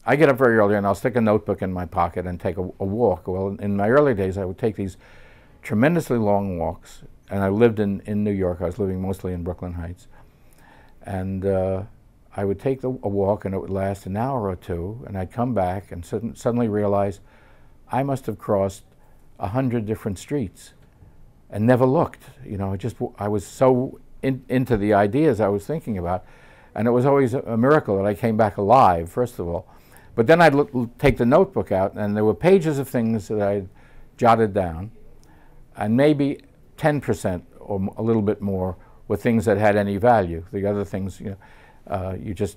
I get up very early and I'll stick a notebook in my pocket and take a walk. Well, in my early days, I would take these tremendously long walks, and I lived in New York. I was living mostly in Brooklyn Heights. And I would take a walk, and it would last an hour or two, and I'd come back and suddenly realize I must have crossed 100 different streets and never looked. You know, I was so into the ideas I was thinking about, and it was always a miracle that I came back alive, first of all. But then I'd take the notebook out, and there were pages of things that I'd jotted down, and maybe 10% or a little bit more were things that had any value. The other things, you know, you just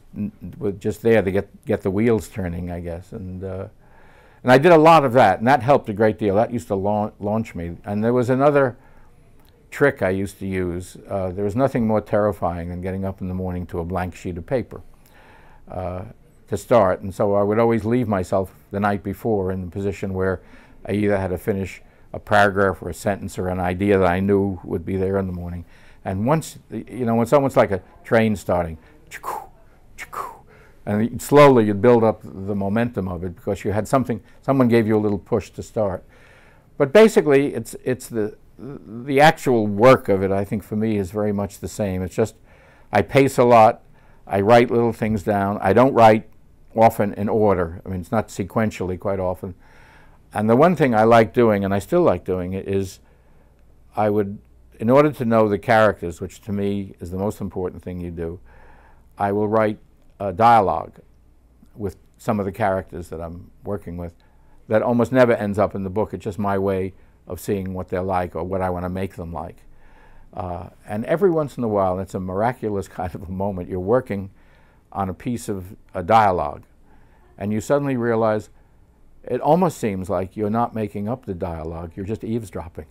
were just there to get the wheels turning, I guess. And I did a lot of that, and that helped a great deal. That used to launch me. And there was another trick I used to use. There was nothing more terrifying than getting up in the morning to a blank sheet of paper to start. And so I would always leave myself the night before in the position where I either had to finish a paragraph or a sentence or an idea that I knew would be there in the morning. And once, you know, when someone's like a train starting, and slowly you'd build up the momentum of it because you had something, someone gave you a little push to start. But basically, it's the actual work of it, I think, for me is very much the same. It's just I pace a lot, I write little things down. I don't write often in order. I mean, it's not sequentially quite often. And the one thing I like doing, and I still like doing it, is I would, in order to know the characters, which to me is the most important thing you do, I will write a dialogue with some of the characters that I'm working with that almost never ends up in the book. It's just my way of seeing what they're like or what I want to make them like. And every once in a while, it's a miraculous kind of a moment. You're working on a piece of a dialogue, and you suddenly realize it almost seems like you're not making up the dialogue, you're just eavesdropping.